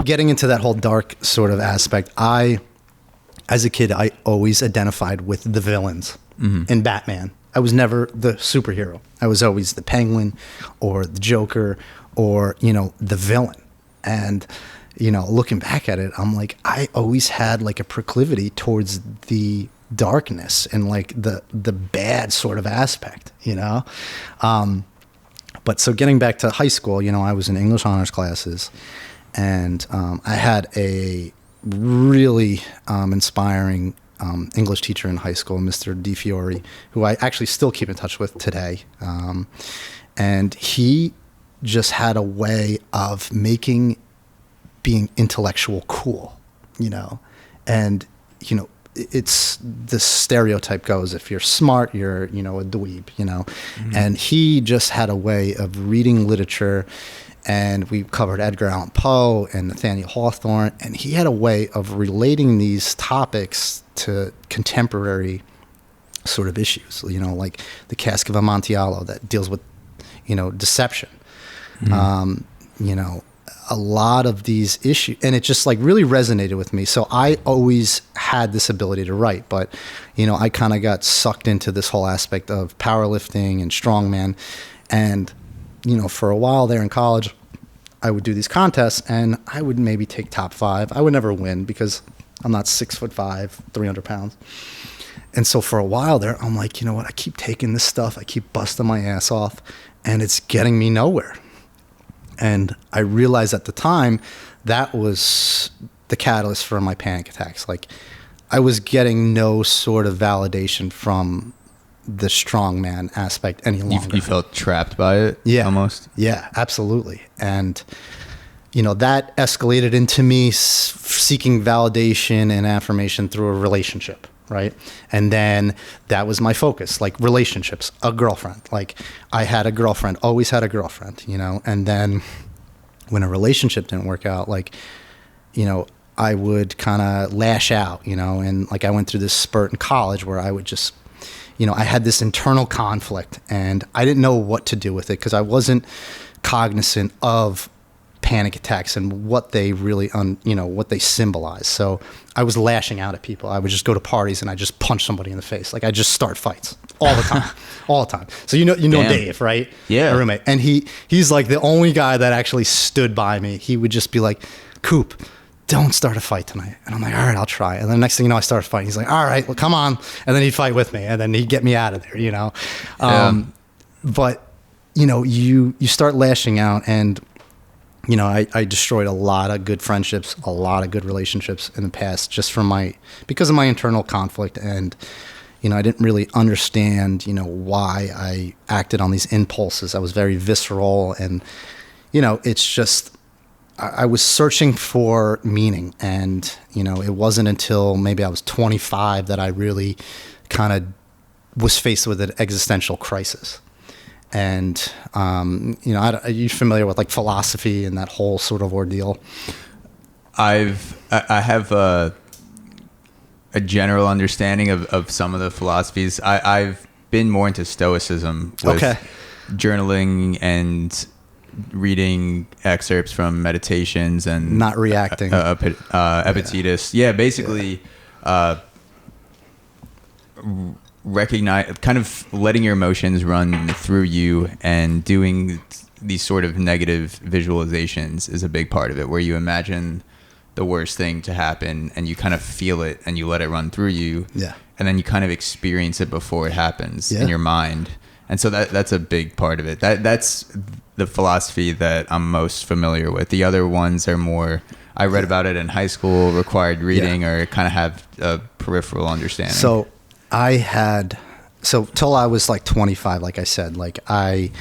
getting into that whole dark sort of aspect, as a kid, I always identified with the villains in Batman. I was never the superhero. I was always the Penguin or the Joker or, the villain. And, looking back at it, I'm like, I always had like a proclivity towards the darkness and like the bad sort of aspect, But so getting back to high school, I was in English honors classes, and I had a really inspiring English teacher in high school, Mr. DiFiore, who I actually still keep in touch with today. And he just had a way of making being intellectual cool, and, it's the stereotype goes, if you're smart, you're, a dweeb, and he just had a way of reading literature. And we covered Edgar Allan Poe and Nathaniel Hawthorne, and he had a way of relating these topics to contemporary sort of issues, like the Cask of Amontillado that deals with, deception, a lot of these issues, and it just like really resonated with me. So I always had this ability to write, but, I kind of got sucked into this whole aspect of powerlifting and strongman. And, for a while there in college, I would do these contests and I would maybe take top 5. I would never win because I'm not 6'5", 300 pounds. And so for a while there, I'm like, what? I keep taking this stuff. I keep busting my ass off and it's getting me nowhere. And I realized at the time that was the catalyst for my panic attacks. Like I was getting no sort of validation from the strongman aspect any longer. You felt trapped by it? Yeah. Almost? Yeah, absolutely. And, that escalated into me seeking validation and affirmation through a relationship, right? And then that was my focus, like relationships, a girlfriend. Like I had a girlfriend, always had a girlfriend, and then when a relationship didn't work out, like, I would kind of lash out, and like I went through this spurt in college where I would just, I had this internal conflict and I didn't know what to do with it because I wasn't cognizant of panic attacks and what they really, what they symbolize. So I was lashing out at people. I would just go to parties and I just punch somebody in the face. Like I just start fights all the time, all the time. So you know Dave, right? Yeah. My roommate. And he's like the only guy that actually stood by me. He would just be like, Coop, don't start a fight tonight. And I'm like, all right, I'll try. And then the next thing you know, I start fighting. He's like, all right, well, come on. And then he'd fight with me and then he'd get me out of there, But, you start lashing out and, I destroyed a lot of good friendships, a lot of good relationships in the past just because of my internal conflict. And, I didn't really understand, why I acted on these impulses. I was very visceral and, it's just, I was searching for meaning. And, it wasn't until maybe I was 25 that I really kind of was faced with an existential crisis. And, are you familiar with like philosophy and that whole sort of ordeal? I have a general understanding of some of the philosophies. I've been more into Stoicism with journaling and reading excerpts from meditations and not reacting. Epictetus. Yeah, basically, recognize, kind of letting your emotions run through you and doing these sort of negative visualizations is a big part of it, where you imagine the worst thing to happen and you kind of feel it and you let it run through you. Yeah. And then you kind of experience it before it happens in your mind. And so that's a big part of it. That's the philosophy that I'm most familiar with. The other ones are more, I read about it in high school, required reading, or kind of have a peripheral understanding. So till I was like 25, like I said, like I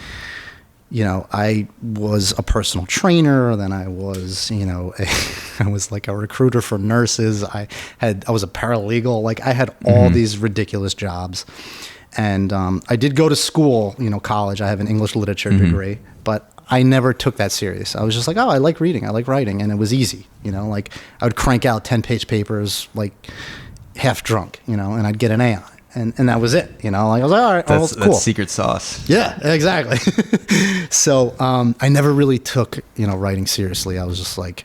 was a personal trainer. Then I was, I was like a recruiter for nurses. I was a paralegal. Like I had all these ridiculous jobs. And I did go to school, college. I have an English literature degree, but I never took that serious. I was just like, oh, I like reading. I like writing. And it was easy, like I would crank out 10-page papers, like half drunk, and I'd get an A on it. And that was it, like I was like, all right, that's cool. That's secret sauce. Yeah, exactly. So I never really took, writing seriously. I was just like,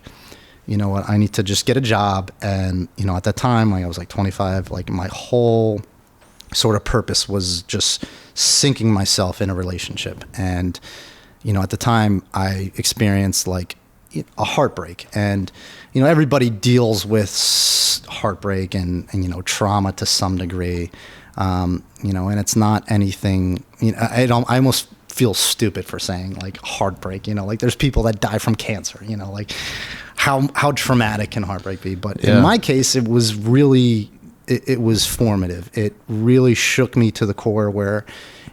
you know what, I need to just get a job. And, you know, at that time, like I was like 25, like my whole sort of purpose was just sinking myself in a relationship. And, you know, at the time I experienced like a heartbreak, and, you know, everybody deals with heartbreak and, you know, trauma to some degree. You know, and it's not anything, you know, I almost feel stupid for saying like heartbreak, you know, like there's people that die from cancer, you know, like how traumatic can heartbreak be? But in my case, it was really, it was formative. It really shook me to the core where,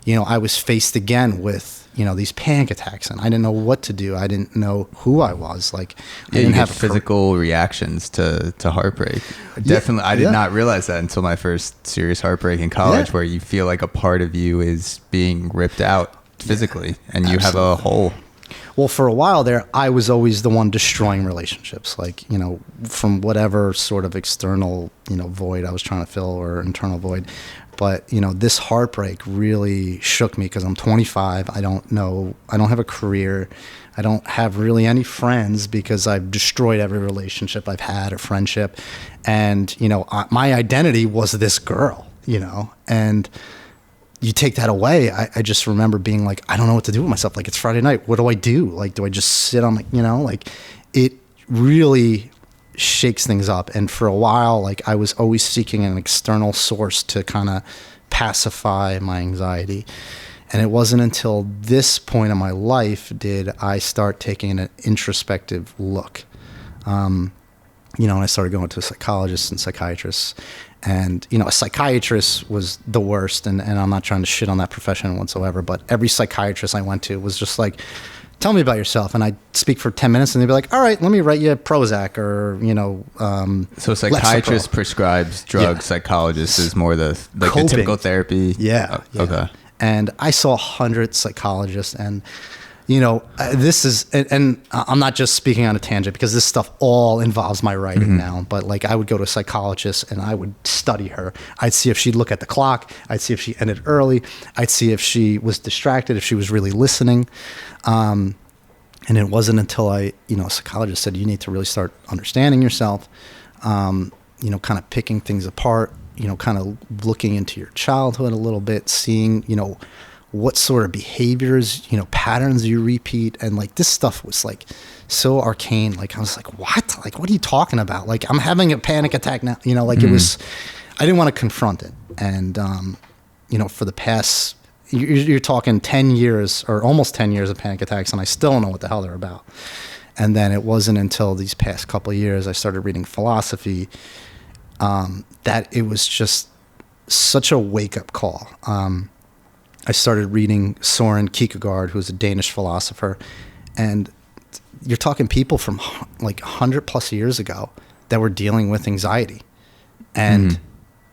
you know, I was faced again with, you know, these panic attacks, and I didn't know what to do. I didn't know who I was. Like, I didn't have physical reactions to heartbreak. Definitely. I did not realize that until my first serious heartbreak in college, where you feel like a part of you is being ripped out physically, and you have a hole. Well, for a while there, I was always the one destroying relationships, like, you know, from whatever sort of external, you know, void I was trying to fill, or internal void. But, you know, this heartbreak really shook me because I'm 25. I don't have a career. I don't have really any friends because I've destroyed every relationship I've had or friendship. And, you know, my identity was this girl, you know, and you take that away. I just remember being like, I don't know what to do with myself. Like, it's Friday night. What do I do? Like, do I just sit on my, you know, like, it really shakes things up. And for a while, like, I was always seeking an external source to kind of pacify my anxiety. And it wasn't until this point in my life did I start taking an introspective look. You know, and I started going to psychologists and psychiatrists. And, you know, a psychiatrist was the worst, and I'm not trying to shit on that profession whatsoever, but every psychiatrist I went to was just like, tell me about yourself. And I'd speak for 10 minutes, and they'd be like, all right, let me write you Prozac, or, you know, so psychiatrist Lexapro. Prescribes drugs, psychologist is more the typical therapy. Yeah. Okay. And I saw 100 psychologists, and, you know, this is, and I'm not just speaking on a tangent because this stuff all involves my writing now, but like I would go to a psychologist and I would study her. I'd see if she'd look at the clock. I'd see if she ended early. I'd see if she was distracted, if she was really listening. And it wasn't until a psychologist said, you need to really start understanding yourself, you know, kind of picking things apart, you know, kind of looking into your childhood a little bit, seeing, you know, what sort of behaviors, you know, patterns you repeat. And like, this stuff was like so arcane. Like, I was like, what? Like, what are you talking about? Like, I'm having a panic attack now, you know, like it was, I didn't want to confront it. And, you know, for the past, you're talking 10 years or almost 10 years of panic attacks, and I still don't know what the hell they're about. And then it wasn't until these past couple of years I started reading philosophy, that it was just such a wake-up call. I started reading Søren Kierkegaard, who's a Danish philosopher, and you're talking people from like 100 plus years ago that were dealing with anxiety. And,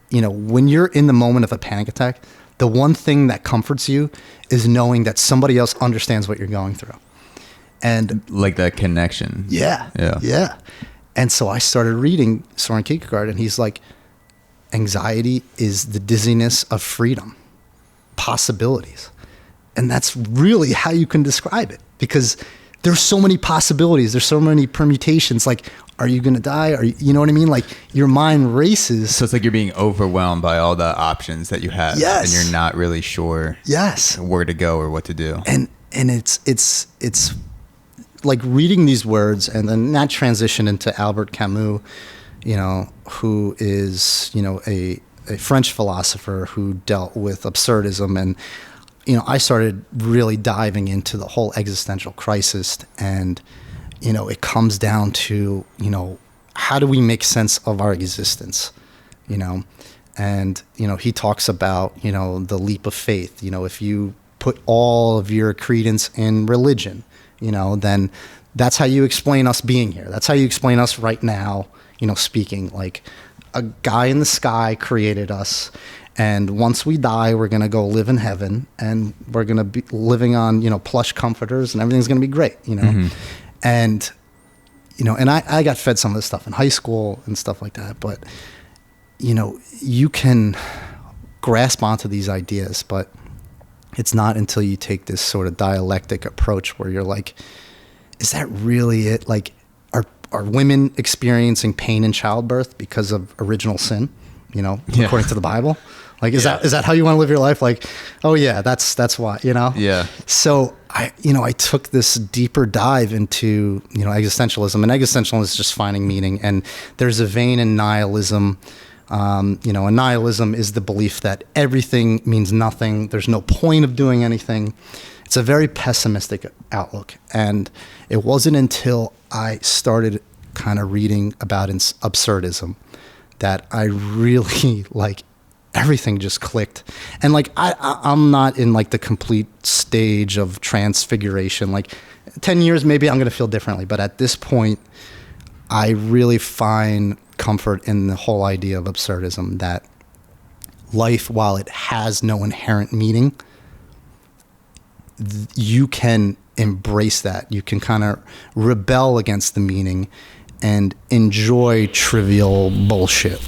you know, when you're in the moment of a panic attack, the one thing that comforts you is knowing that somebody else understands what you're going through. And like that connection. Yeah. And so I started reading Søren Kierkegaard, and he's like, anxiety is the dizziness of freedom, possibilities. And that's really how you can describe it, because there's so many possibilities. There's so many permutations. Like, are you going to die? You know what I mean? Like, your mind races. So it's like you're being overwhelmed by all the options that you have. Yes. And you're not really sure where to go or what to do. And it's like reading these words, and then that transition into Albert Camus, you know, who is, you know, a French philosopher who dealt with absurdism. And, you know, I started really diving into the whole existential crisis. And, you know, it comes down to, you know, how do we make sense of our existence, you know? And, you know, he talks about, you know, the leap of faith. You know, if you put all of your credence in religion, you know, then that's how you explain us being here. That's how you explain us right now, you know, speaking. Like, a guy in the sky created us, and once we die, we're going to go live in heaven, and we're going to be living on, you know, plush comforters, and everything's going to be great, you know? And, you know, and I got fed some of this stuff in high school and stuff like that, but, you know, you can grasp onto these ideas, but it's not until you take this sort of dialectic approach where you're like, is that really it? Like, are women experiencing pain in childbirth because of original sin, according to the Bible? Like, is that how you want to live your life? Like, oh yeah, that's why, Yeah. So I took this deeper dive into, existentialism, and existentialism is just finding meaning. And there's a vein in nihilism. And nihilism is the belief that everything means nothing. There's no point of doing anything. It's a very pessimistic outlook. And it wasn't until I started kind of reading about absurdism that I really everything just clicked. And I'm not in the complete stage of transfiguration. 10 years, maybe I'm going to feel differently. But at this point, I really find comfort in the whole idea of absurdism, that life, while it has no inherent meaning, you can embrace that. You can kind of rebel against the meaning and enjoy trivial bullshit.